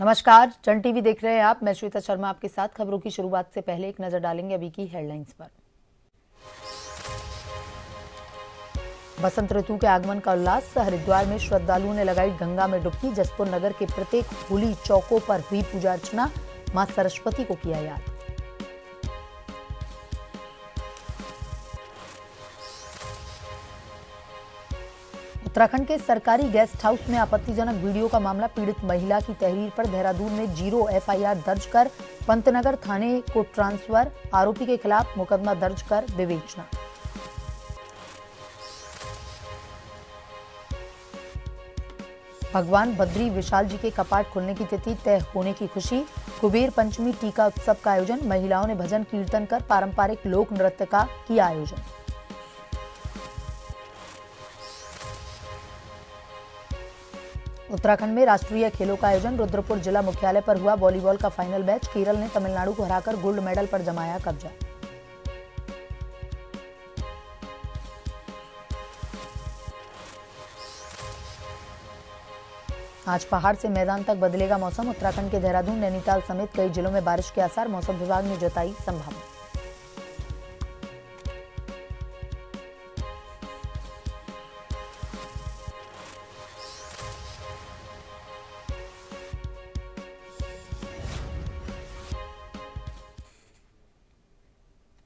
नमस्कार, जन टीवी देख रहे हैं आप। मैं श्वेता शर्मा आपके साथ। खबरों की शुरुआत से पहले एक नजर डालेंगे अभी की हेडलाइंस पर। बसंत ऋतु के आगमन का उल्लास। हरिद्वार में श्रद्धालुओं ने लगाई गंगा में डुबकी। जसपुर नगर के प्रत्येक होली चौकों पर हुई पूजा अर्चना। मां सरस्वती को किया याद। उत्तराखंड के सरकारी गेस्ट हाउस में आपत्तिजनक वीडियो का मामला। पीड़ित महिला की तहरीर पर देहरादून में 0 एफआईआर दर्ज कर पंतनगर थाने को ट्रांसफर। आरोपी के खिलाफ मुकदमा दर्ज कर विवेचना। भगवान बद्री विशाल जी के कपाट खुलने की तिथि तय होने की खुशी। कुबेर पंचमी टीका उत्सव का आयोजन। महिलाओं ने भजन कीर्तन कर पारंपरिक लोक नृत्य का किया आयोजन। उत्तराखंड में राष्ट्रीय खेलों का आयोजन। रुद्रपुर जिला मुख्यालय पर हुआ वॉलीबॉल का फाइनल मैच। केरल ने तमिलनाडु को हराकर गोल्ड मेडल पर जमाया कब्जा। आज पहाड़ से मैदान तक बदलेगा मौसम। उत्तराखंड के देहरादून, नैनीताल समेत कई जिलों में बारिश के आसार। मौसम विभाग ने जताई संभावना।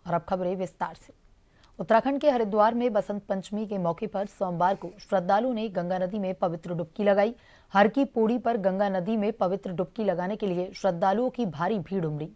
और अब खबरें विस्तार से। उत्तराखंड के हरिद्वार में बसंत पंचमी के मौके पर सोमवार को श्रद्धालुओं ने गंगा नदी में पवित्र डुबकी लगाई। हर की पौड़ी पर गंगा नदी में पवित्र डुबकी लगाने के लिए श्रद्धालुओं की भारी भीड़ उमड़ी।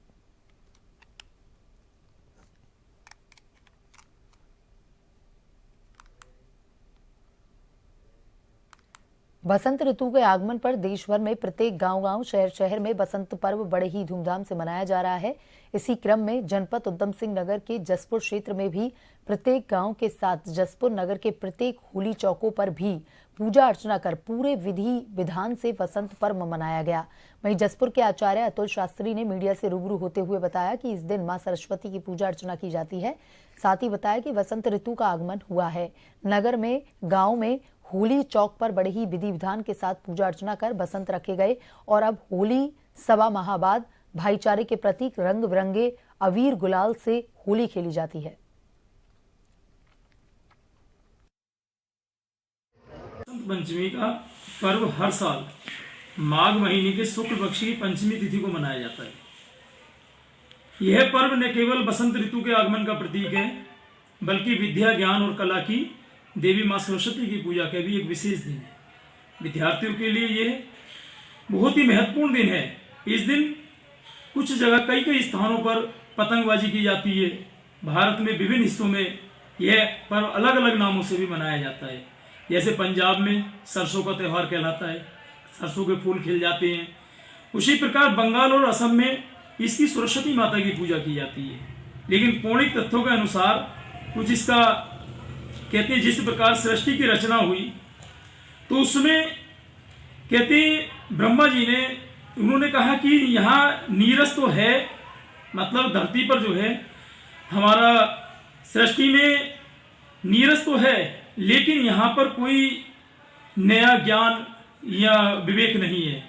बसंत ऋतु के आगमन पर देश भर में प्रत्येक गांव-गांव, शहर-शहर में बसंत पर्व बड़े ही धूमधाम से मनाया जा रहा है। इसी क्रम में जनपद उधम सिंह नगर के जसपुर क्षेत्र में भी प्रत्येक गांव के साथ जसपुर नगर के प्रत्येक होली चौकों पर भी पूजा अर्चना कर पूरे विधि विधान से बसंत पर्व मनाया गया। वहीं जसपुर के आचार्य अतुल शास्त्री ने मीडिया से रूबरू होते हुए बताया कि इस दिन मां सरस्वती की पूजा अर्चना की जाती है। साथ ही बताया कि बसंत ऋतु का आगमन हुआ है। नगर में, गाँव में होली चौक पर बड़े ही विधि विधान के साथ पूजा अर्चना कर बसंत रखे गए और अब होली सवा माह बाद भाईचारे के प्रतीक रंग बिरंगे अबीर गुलाल से होली खेली जाती है। बसंत पंचमी का पर्व हर साल माघ महीने के शुक्ल पक्ष की पंचमी तिथि को मनाया जाता है। यह पर्व न केवल बसंत ऋतु के आगमन का प्रतीक है, बल्कि विद्या, ज्ञान और कला की देवी मां सरस्वती की पूजा का भी एक विशेष दिन है। विद्यार्थियों के लिए यह बहुत ही महत्वपूर्ण दिन है। इस दिन कुछ जगह कई स्थानों पर पतंगबाजी की जाती है। भारत में विभिन्न हिस्सों में यह पर्व अलग अलग नामों से भी मनाया जाता है। जैसे पंजाब में सरसों का त्यौहार कहलाता है, सरसों के फूल खिल जाते हैं। उसी प्रकार बंगाल और असम में इसकी सरस्वती माता की पूजा की जाती है। लेकिन पौराणिक तथ्यों के अनुसार कुछ इसका कहते हैं, जिस प्रकार सृष्टि की रचना हुई तो उसमें कहते ब्रह्मा जी ने उन्होंने कहा कि यहाँ नीरस तो है, मतलब धरती पर जो है हमारा सृष्टि में नीरस तो है, लेकिन यहाँ पर कोई नया ज्ञान या विवेक नहीं है।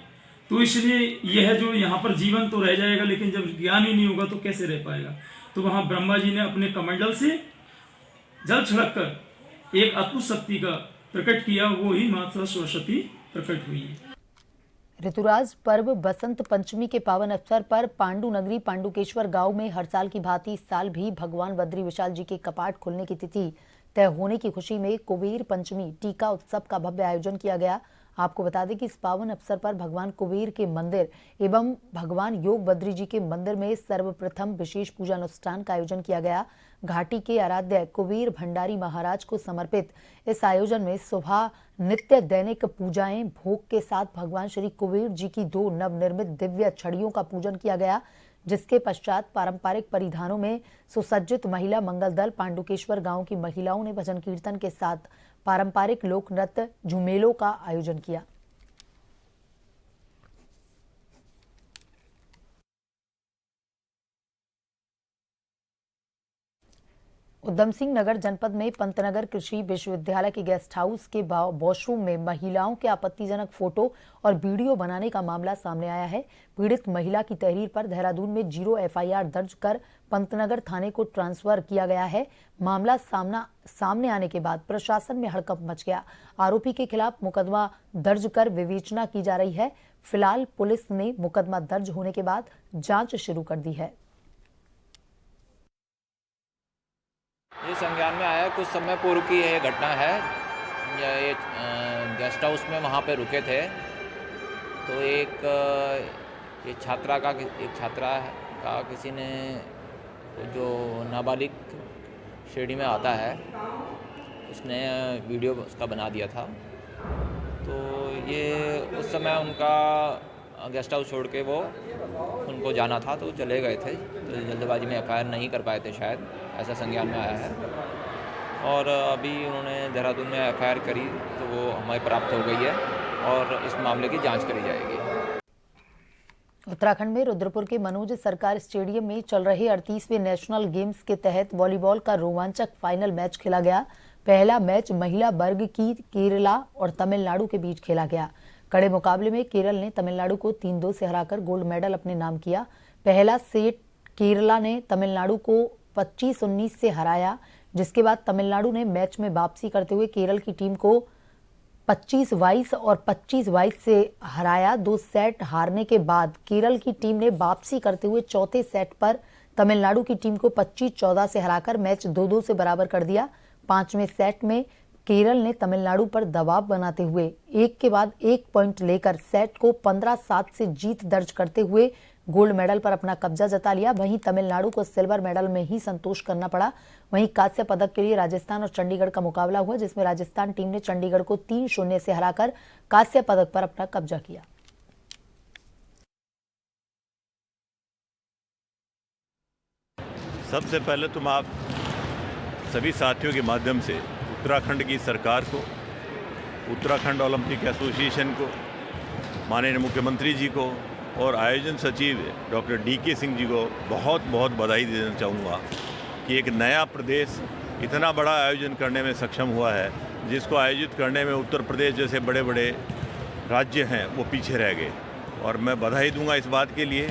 तो इसलिए यह जो यहाँ पर जीवन तो रह जाएगा, लेकिन जब ज्ञान ही नहीं होगा तो कैसे रह पाएगा। तो वहाँ ब्रह्मा जी ने अपने कमंडल से जल छिड़क कर एक अद्भुत शक्ति का प्रकट किया, वो ही माता सरस्वती प्रकट हुई है। ऋतुराज पर्व बसंत पंचमी के पावन अवसर पर पांडु नगरी पांडुकेश्वर गांव में हर साल की भांति इस साल भी भगवान बद्री विशाल जी के कपाट खुलने की तिथि तय होने की खुशी में कुबेर पंचमी टीका उत्सव का भव्य आयोजन किया गया। आपको बता दें कि इस पावन अवसर पर भगवान कुबेर के मंदिर एवं भगवान योग बद्री जी के मंदिर में सर्वप्रथम विशेष पूजा अनुष्ठान का आयोजन किया गया। घाटी के आराध्य कुबेर भंडारी महाराज को समर्पित इस आयोजन में सुबह नित्य दैनिक पूजाएं भोग के साथ भगवान श्री कुबेर जी की 2 नवनिर्मित दिव्य छड़ियों का पूजन किया गया, जिसके पश्चात पारंपरिक परिधानों में सुसज्जित महिला मंगल दल पांडुकेश्वर गांव की महिलाओं ने भजन कीर्तन के साथ पारंपरिक लोक नृत्य झुमेलों का आयोजन किया। उधम सिंह नगर जनपद में पंतनगर कृषि विश्वविद्यालय के गेस्ट हाउस के वॉशरूम में महिलाओं के आपत्तिजनक फोटो और वीडियो बनाने का मामला सामने आया है। पीड़ित महिला की तहरीर पर देहरादून में 0 FIR दर्ज कर पंतनगर थाने को ट्रांसफर किया गया है। मामला सामने आने के बाद प्रशासन में हड़कंप मच गया। आरोपी के खिलाफ मुकदमा दर्ज कर विवेचना की जा रही है। फिलहाल पुलिस ने मुकदमा दर्ज होने के बाद जांच शुरू कर दी है। ये संज्ञान में आया कुछ समय पूर्व की ये घटना है। ये गेस्ट हाउस में वहाँ पे रुके थे तो एक छात्रा का किसी ने जो नाबालिग श्रेणी में आता है उसने वीडियो उसका बना दिया था। तो ये उस समय उनका गेस्ट हाउस छोड़ के वो उनको जाना था तो चले गए थे, तो जल्दबाजी में FIR नहीं कर पाए थे शायद, ऐसा संज्ञान में आया है। और अभी उन्होंने देहरादून में FIR करी तो वो हमें प्राप्त हो गई है और इस मामले की जांच करी जाएगी। उत्तराखंड में रुद्रपुर के मनोज सरकार स्टेडियम में चल रहे 38वें नेशनल गेम्स के तहत वॉलीबॉल का रोमांचक फाइनल मैच खेला गया। पहला मैच महिला वर्ग की केरला और तमिलनाडु के बीच खेला गया। कड़े मुकाबले में केरल ने तमिलनाडु को 3-2 से हराकर गोल्ड मेडल अपने नाम किया। पहला सेट केरला ने तमिलनाडु को 25-19 से हराया, जिसके बाद तमिलनाडु ने मैच में वापसी करते हुए केरल की टीम को 25-22 और 25-22 से हराया। 2 सेट हारने के बाद केरल की टीम ने वापसी करते हुए चौथे सेट पर तमिलनाडु की टीम को 25-14 से हराकर मैच 2-2 से बराबर कर दिया। 5वें सेट में केरल ने तमिलनाडु पर दबाव बनाते हुए एक के बाद एक पॉइंट लेकर सेट को 15-7 से जीत दर्ज करते हुए गोल्ड मेडल पर अपना कब्जा जता लिया। वहीं तमिलनाडु को सिल्वर मेडल में ही संतोष करना पड़ा। वहीं कांस्य पदक के लिए राजस्थान और चंडीगढ़ का मुकाबला हुआ, जिसमें राजस्थान टीम ने चंडीगढ़ को 3-0 से हराकर कांस्य पदक पर अपना कब्जा किया। सबसे पहले तुम आप सभी साथियों के माध्यम से उत्तराखंड की सरकार को, उत्तराखंड ओलंपिक एसोसिएशन को, माननीय मुख्यमंत्री जी को और आयोजन सचिव डॉक्टर DK सिंह जी को बहुत बहुत बधाई देना चाहूँगा कि एक नया प्रदेश इतना बड़ा आयोजन करने में सक्षम हुआ है, जिसको आयोजित करने में उत्तर प्रदेश जैसे बड़े बड़े राज्य हैं वो पीछे रह गए। और मैं बधाई दूंगा इस बात के लिए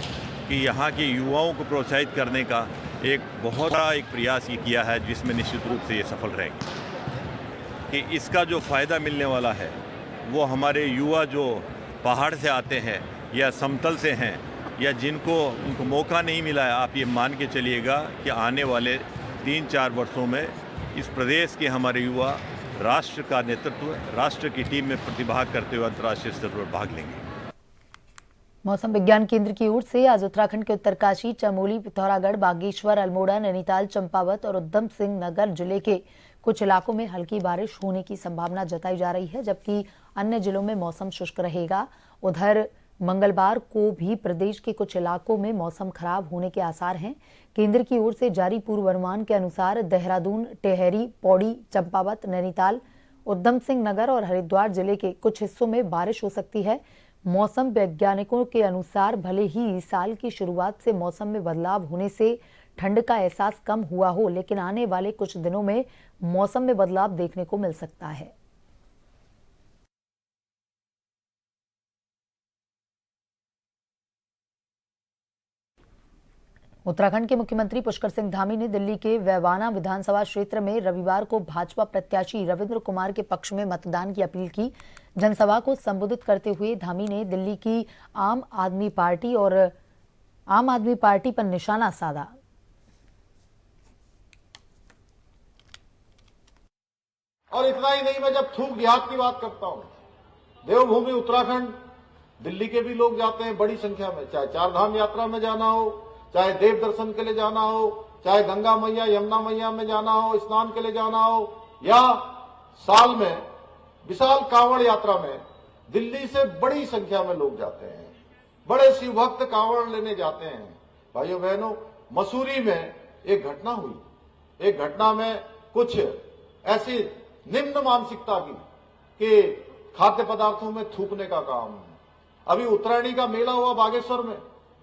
कि यहाँ के युवाओं को प्रोत्साहित करने का एक बहुत बड़ा प्रयास ये किया है, जिसमें निश्चित रूप से ये सफल रहेंगे। कि इसका जो फ़ायदा मिलने वाला है वो हमारे युवा जो पहाड़ से आते हैं या समतल से हैं या उनको मौका नहीं मिला है, आप ये मान के चलिएगा कि आने वाले 3-4 वर्षों में इस प्रदेश के हमारे युवा राष्ट्र का नेतृत्व, राष्ट्र की टीम में प्रतिभाग करते हुए अंतर्राष्ट्रीय स्तर पर भाग लेंगे। मौसम विज्ञान केंद्र की ओर से आज उत्तराखंड के उत्तरकाशी, चमोली, पिथौरागढ़, बागेश्वर, अल्मोड़ा, नैनीताल, चंपावत और उधम सिंह नगर जिले के कुछ इलाकों में हल्की बारिश होने की संभावना जताई जा रही है, जबकि अन्य जिलों में मौसम शुष्क रहेगा। उधर मंगलवार को भी प्रदेश के कुछ इलाकों में मौसम खराब होने के आसार हैं। केंद्र की ओर से जारी पूर्वानुमान के अनुसार देहरादून, टेहरी, पौड़ी, चंपावत, नैनीताल, उधम सिंह नगर और हरिद्वार जिले के कुछ हिस्सों में बारिश हो सकती है। मौसम वैज्ञानिकों के अनुसार भले ही साल की शुरुआत से मौसम में बदलाव होने से ठंड का एहसास कम हुआ हो, लेकिन आने वाले कुछ दिनों में मौसम में बदलाव देखने को मिल सकता है। उत्तराखंड के मुख्यमंत्री पुष्कर सिंह धामी ने दिल्ली के वैवाना विधानसभा क्षेत्र में रविवार को भाजपा प्रत्याशी रविंद्र कुमार के पक्ष में मतदान की अपील की। जनसभा को संबोधित करते हुए धामी ने दिल्ली की आम आदमी पार्टी पर निशाना साधा। और इतना ही नहीं, मैं जब थूक देहात की बात करता हूं, देवभूमि उत्तराखंड, दिल्ली के भी लोग जाते हैं बड़ी संख्या में, चाहे चारधाम यात्रा में जाना हो, चाहे देव दर्शन के लिए जाना हो, चाहे गंगा मैया, यमुना मैया में जाना हो, स्नान के लिए जाना हो, या साल में विशाल कांवड़ यात्रा में दिल्ली से बड़ी संख्या में लोग जाते हैं। बड़े शिव भक्त कांवड़ लेने जाते हैं। भाइयों बहनों, मसूरी में एक घटना हुई। एक घटना में कुछ ऐसी निम्न मानसिकता की कि खाद्य पदार्थों में थूकने का काम। अभी उत्तरायणी का मेला हुआ बागेश्वर में,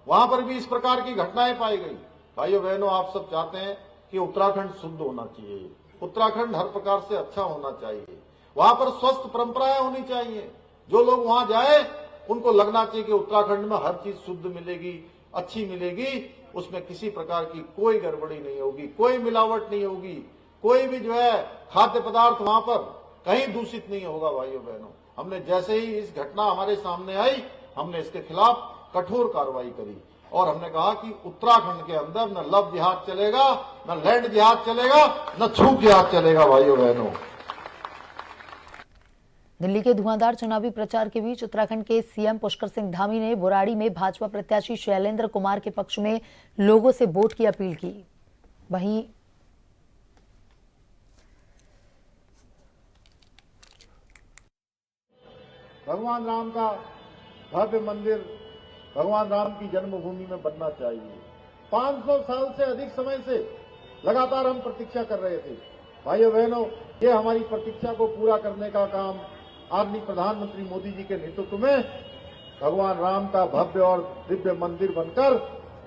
वहां पर भी इस प्रकार की घटनाएं पाई गई। भाइयों बहनों, आप सब चाहते हैं कि उत्तराखंड शुद्ध होना चाहिए, उत्तराखंड हर प्रकार से अच्छा होना चाहिए, वहां पर स्वस्थ परंपराएं होनी चाहिए। जो लोग वहां जाए उनको लगना चाहिए कि उत्तराखंड में हर चीज शुद्ध मिलेगी, अच्छी मिलेगी, उसमें किसी प्रकार की कोई गड़बड़ी नहीं होगी, कोई मिलावट नहीं होगी, कोई भी जो है खाद्य पदार्थ वहां पर कहीं दूषित नहीं होगा। भाइयों बहनों, हमने जैसे ही इस घटना हमारे सामने आई, हमने इसके खिलाफ कठोर कार्रवाई करी और हमने कहा कि उत्तराखंड के अंदर न लव जिहाद चलेगा, न लैंड जिहाद चलेगा, न छूट जिहाद चलेगा। भाइयों बहनों, दिल्ली के धुआंधार चुनावी प्रचार के बीच उत्तराखंड के सीएम पुष्कर सिंह धामी ने बुराड़ी में भाजपा प्रत्याशी शैलेंद्र कुमार के पक्ष में लोगों से वोट की अपील की। वहीं भगवान राम का भव्य मंदिर भगवान राम की जन्मभूमि में बनना चाहिए। 500 साल से अधिक समय से लगातार हम प्रतीक्षा कर रहे थे। भाइयों बहनों, ये हमारी प्रतीक्षा को पूरा करने का काम आदरणीय प्रधानमंत्री मोदी जी के नेतृत्व में भगवान राम का भव्य और दिव्य मंदिर बनकर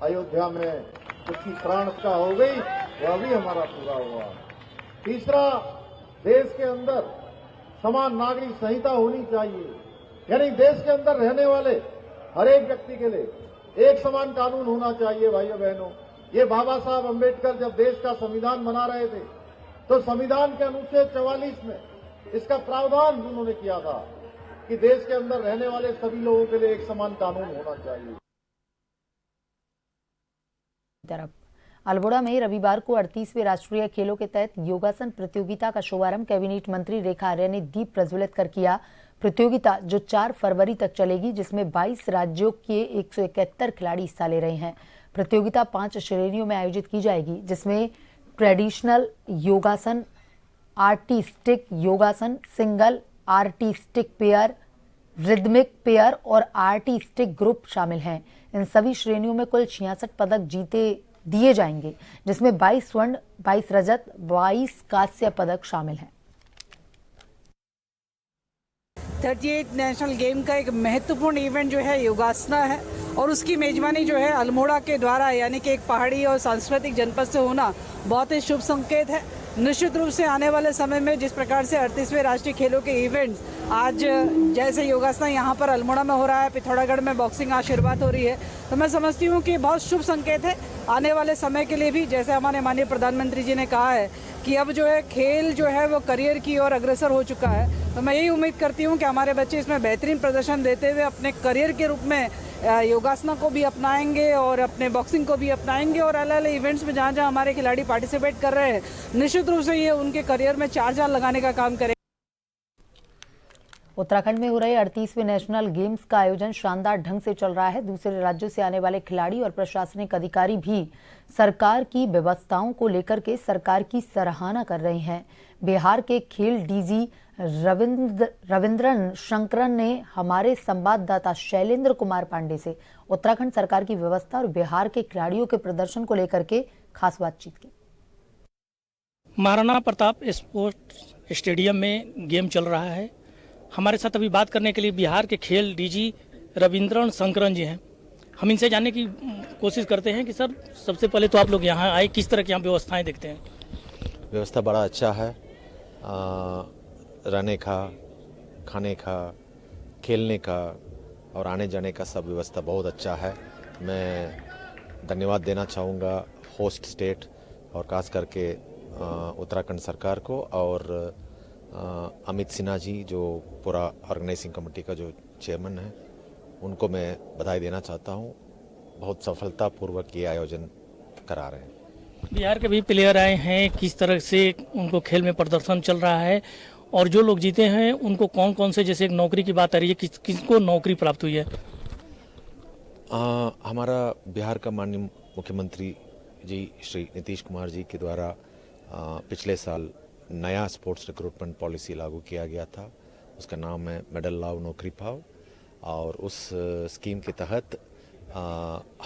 अयोध्या में उसकी प्राण प्रतिष्ठा हो गई, वह भी हमारा पूरा हुआ। तीसरा, देश के अंदर समान नागरिक संहिता होनी चाहिए, यानी देश के अंदर रहने वाले हर एक व्यक्ति के लिए एक समान कानून होना चाहिए। भाइयों बहनों, ये बाबा साहब अम्बेडकर जब देश का संविधान बना रहे थे तो संविधान के अनुच्छेद 44 में इसका प्रावधान उन्होंने किया था कि देश के अंदर रहने वाले सभी लोगों के लिए एक समान कानून होना चाहिए। तरफ अल्मोड़ा में रविवार को 38वें राष्ट्रीय खेलों के तहत योगासन प्रतियोगिता का शुभारंभ कैबिनेट मंत्री रेखा आर्य ने दीप प्रज्वलित कर किया। प्रतियोगिता जो 4 फरवरी तक चलेगी, जिसमें 22 राज्यों के 171 खिलाड़ी हिस्सा ले रहे हैं। प्रतियोगिता 5 श्रेणियों में आयोजित की जाएगी, जिसमें ट्रेडिशनल योगासन, आर्टिस्टिक योगासन, single artistic pair, rhythmic pair और आर्टिस्टिक ग्रुप शामिल हैं। इन सभी श्रेणियों में कुल 66 पदक दिए जाएंगे, जिसमें 22 स्वर्ण, 22 रजत, 22 कांस्य पदक शामिल हैं। 38 नेशनल गेम का एक महत्वपूर्ण इवेंट जो है योगासना है और उसकी मेजबानी जो है अल्मोड़ा के द्वारा, यानी कि एक पहाड़ी और सांस्कृतिक जनपद से होना बहुत ही शुभ संकेत है। निश्चित रूप से आने वाले समय में जिस प्रकार से 38वें राष्ट्रीय खेलों के इवेंट्स आज जैसे योगासना यहाँ पर अल्मोड़ा में हो रहा है, पिथौरागढ़ में बॉक्सिंग आशीर्वाद हो रही है, तो मैं समझती हूँ कि बहुत शुभ संकेत है आने वाले समय के लिए भी। जैसे हमारे माननीय प्रधानमंत्री जी ने कहा है कि अब जो है खेल जो है वो करियर की ओर अग्रसर हो चुका है, तो मैं यही उम्मीद करती हूँ कि हमारे बच्चे इसमें बेहतरीन प्रदर्शन देते हुए अपने करियर के रूप में योगासना को भी अपनाएंगे और अपने बॉक्सिंग को भी अपनाएंगे और अलग अलग इवेंट्स में जहाँ जहाँ हमारे खिलाड़ी पार्टिसिपेट कर रहे हैं, निश्चित रूप से ये उनके करियर में चार लगाने का काम करें। उत्तराखंड में हो रहे 38वें नेशनल गेम्स का आयोजन शानदार ढंग से चल रहा है। दूसरे राज्यों से आने वाले खिलाड़ी और प्रशासनिक अधिकारी भी सरकार की व्यवस्थाओं को लेकर के सरकार की सराहना कर रहे हैं। बिहार के खेल डीजी रविंद्रन शंकरन ने हमारे संवाददाता शैलेंद्र कुमार पांडे से उत्तराखंड सरकार की व्यवस्था और बिहार के खिलाड़ियों के प्रदर्शन को लेकर के खास बातचीत की। महाराणा प्रताप स्पोर्ट्स स्टेडियम में गेम चल रहा है। हमारे साथ अभी बात करने के लिए बिहार के खेल डीजी रविंद्रन शंकरन जी हैं। हम इनसे जानने की कोशिश करते हैं कि सर, सबसे पहले तो आप लोग यहाँ आए, किस तरह की यहाँ व्यवस्थाएं देखते हैं? व्यवस्था बड़ा अच्छा है। रहने का, खाने का, खेलने का और आने जाने का सब व्यवस्था बहुत अच्छा है। मैं धन्यवाद देना चाहूँगा होस्ट स्टेट और खास करके उत्तराखंड सरकार को और अमित सिन्हा जी जो पूरा ऑर्गेनाइजिंग कमेटी का जो चेयरमैन है, उनको मैं बधाई देना चाहता हूँ। बहुत सफलतापूर्वक ये आयोजन करा रहे हैं। बिहार के भी प्लेयर आए हैं, किस तरह से उनको खेल में प्रदर्शन चल रहा है और जो लोग जीते हैं उनको कौन कौन से, जैसे एक नौकरी की बात आ रही है, किसको नौकरी प्राप्त हुई है? हमारा बिहार का माननीय मुख्यमंत्री जी श्री नीतीश कुमार जी के द्वारा पिछले साल नया स्पोर्ट्स रिक्रूटमेंट पॉलिसी लागू किया गया था। उसका नाम है मेडल लाओ नौकरी पाओ और उस स्कीम के तहत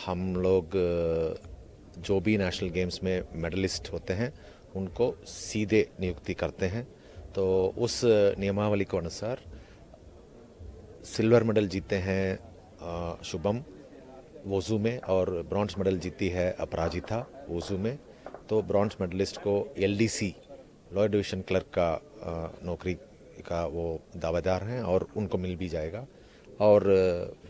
हम लोग जो भी नेशनल गेम्स में मेडलिस्ट होते हैं उनको सीधे नियुक्ति करते हैं। तो उस नियमावली के अनुसार सिल्वर मेडल जीते हैं शुभम वोजू में और ब्रॉन्ज मेडल जीती है अपराजिता वोजू में तो ब्रॉन्ज मेडलिस्ट को LDC लोअर डिवीजन क्लर्क का नौकरी का वो दावेदार हैं और उनको मिल भी जाएगा। और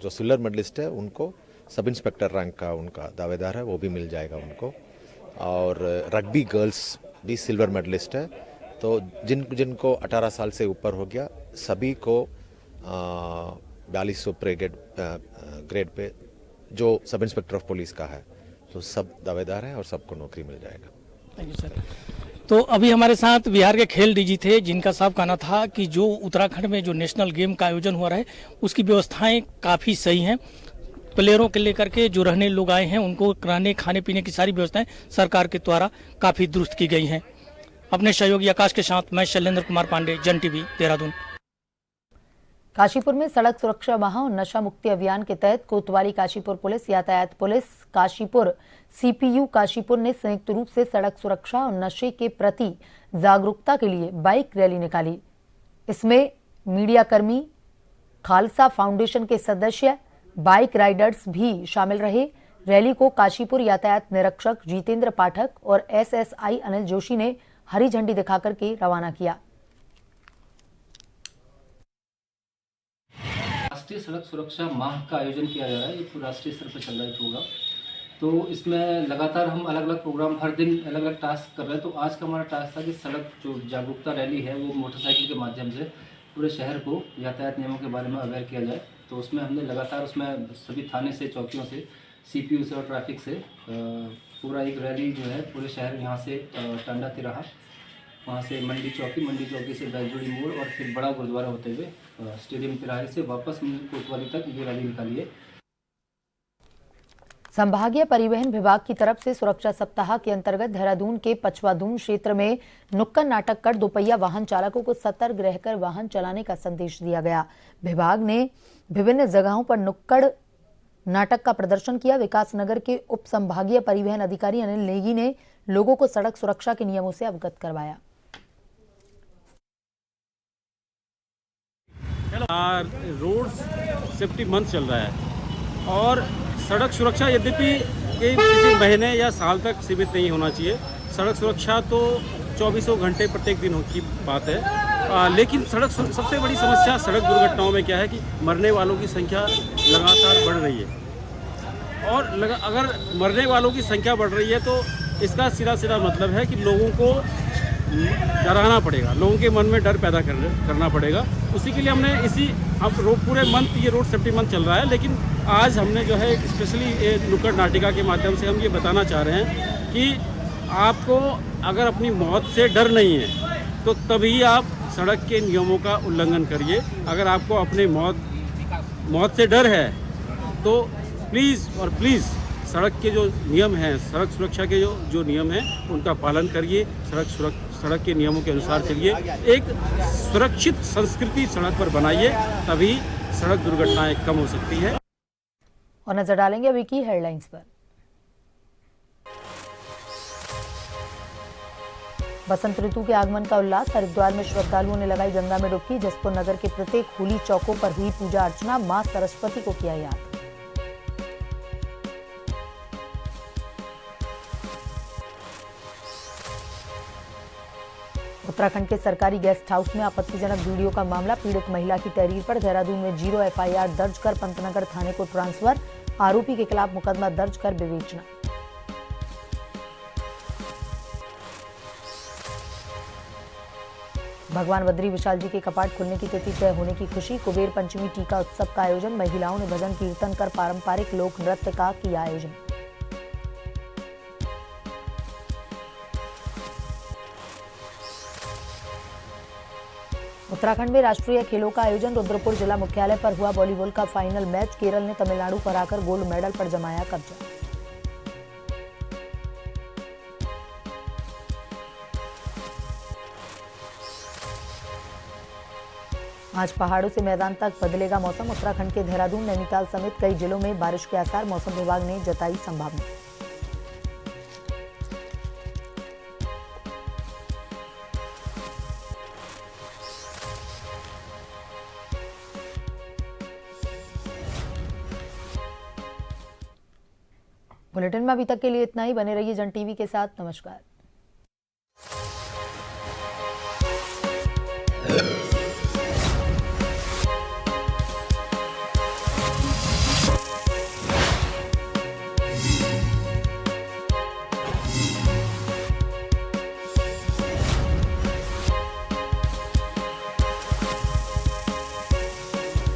जो सिल्वर मेडलिस्ट है उनको सब इंस्पेक्टर रैंक का उनका दावेदार है, वो भी मिल जाएगा उनको। और रग्बी गर्ल्स भी सिल्वर मेडलिस्ट है, तो जिनको 18 साल से ऊपर हो गया सभी को 4200 ग्रेड पे जो सब इंस्पेक्टर ऑफ पुलिस का है, तो सब दावेदार हैं और सबको नौकरी मिल जाएगा। Thank you sir. तो अभी हमारे साथ बिहार के खेल डीजी थे, जिनका साफ कहना था कि जो उत्तराखंड में जो नेशनल गेम का आयोजन हो रहा है उसकी व्यवस्थाएं काफ़ी सही हैं। प्लेयरों के लेकर के जो रहने लोग आए हैं उनको कराने खाने पीने की सारी व्यवस्थाएं सरकार के द्वारा काफ़ी दुरुस्त की गई हैं। अपने सहयोगी आकाश के साथ मैं शैलेंद्र कुमार पांडे, जन टीवी, देहरादून। काशीपुर में सड़क सुरक्षा माह और नशा मुक्ति अभियान के तहत कोतवाली काशीपुर पुलिस, यातायात पुलिस काशीपुर, CPU काशीपुर ने संयुक्त रूप से सड़क सुरक्षा और नशे के प्रति जागरूकता के लिए बाइक रैली निकाली। इसमें मीडिया कर्मी, खालसा फाउंडेशन के सदस्य, बाइक राइडर्स भी शामिल रहे। रैली को काशीपुर यातायात निरीक्षक जितेंद्र पाठक और SSI अनिल जोशी ने हरी झंडी दिखाकर के रवाना किया। राष्ट्रीय सड़क सुरक्षा माह का आयोजन किया जा रहा है। ये राष्ट्रीय स्तर पर चल रहा है प्रोग्राम। तो इसमें लगातार हम अलग अलग प्रोग्राम हर दिन अलग अलग टास्क कर रहे हैं। तो आज का हमारा टास्क था कि सड़क जो जागरूकता रैली है वो मोटरसाइकिल के माध्यम से पूरे शहर को यातायात नियमों के बारे में अवेयर किया जाए। तो उसमें हमने लगातार उसमें सभी थाने से, चौकियों से, CPU से और ट्रैफिक से पूरा एक रैली जो है पूरे शहर, यहाँ से टांडा तिराहा, वहाँ से मंडी चौकी से बैलजोड़ी मोड़ और फिर बड़ा गुरुद्वारा होते हुए स्टेडियम तिराहे से वापस कोतवाली तक ये रैली निकाली है। संभागीय परिवहन विभाग की तरफ से सुरक्षा सप्ताह के अंतर्गत देहरादून के पचवादून क्षेत्र में नुक्कड़ नाटक कर दोपहिया वाहन चालकों को सतर्क रहकर वाहन चलाने का संदेश दिया गया। विभाग ने विभिन्न जगहों पर नुक्कड़ नाटक का प्रदर्शन किया। विकास नगर के उप संभागीय परिवहन अधिकारी अनिल नेगी ने लोगों को सड़क सुरक्षा के नियमों से अवगत करवाया। रोड सेफ्टी मंथ चल रहा है और सड़क सुरक्षा यद्यपि किसी महीने या साल तक सीमित नहीं होना चाहिए। सड़क सुरक्षा तो 24 घंटे प्रत्येक दिन की बात है, लेकिन सबसे बड़ी समस्या सड़क दुर्घटनाओं में क्या है कि मरने वालों की संख्या लगातार बढ़ रही है। और अगर मरने वालों की संख्या बढ़ रही है तो इसका सीधा मतलब है कि लोगों को डराना पड़ेगा, लोगों के मन में डर पैदा करना पड़ेगा। उसी के लिए हमने अब पूरे मंथ ये रोड सेफ्टी मंथ चल रहा है, लेकिन आज हमने जो है स्पेशली नुक्कड़ नाटिका के माध्यम से हम ये बताना चाह रहे हैं कि आपको अगर अपनी मौत से डर नहीं है तो तभी आप सड़क के नियमों का उल्लंघन करिए। अगर आपको अपने मौत से डर है तो प्लीज़ सड़क के जो नियम हैं, सड़क सुरक्षा के जो नियम हैं उनका पालन करिए। सड़क के नियमों के अनुसार चलिए। एक सुरक्षित संस्कृति सड़क पर बनाइए, तभी सड़क दुर्घटनाएं कम हो सकती है। और नजर डालेंगे अभी की हेडलाइंस पर। बसंत ऋतु के आगमन का उल्लास, हरिद्वार में श्रद्धालुओं ने लगाई गंगा में डुबकी। जसपुर नगर के प्रत्येक होली चौकों पर हुई पूजा अर्चना, मां सरस्वती को किया याद। उत्तराखंड के सरकारी गेस्ट हाउस में आपत्तिजनक वीडियो का मामला, पीड़ित महिला की तहरीर पर देहरादून में 0 FIR दर्ज कर पंतनगर थाने को ट्रांसफर, आरोपी के खिलाफ मुकदमा दर्ज कर विवेचना। भगवान बद्री विशाल जी के कपाट खुलने की तिथि तय होने की खुशी, कुबेर पंचमी टीका उत्सव का आयोजन, महिलाओं ने भजन कीर्तन कर पारंपरिक लोक नृत्य का किया आयोजन। उत्तराखंड में राष्ट्रीय खेलों का आयोजन, रुद्रपुर जिला मुख्यालय पर हुआ वॉलीबॉल का फाइनल मैच, केरल ने तमिलनाडु को हराकर गोल्ड मेडल पर जमाया कब्जा। आज पहाड़ों से मैदान तक बदलेगा मौसम, उत्तराखंड के देहरादून, नैनीताल समेत कई जिलों में बारिश के आसार, मौसम विभाग ने जताई संभावना। बुलेटिन में अभी तक के लिए इतना ही। बने रहिए जन टीवी के साथ। नमस्कार।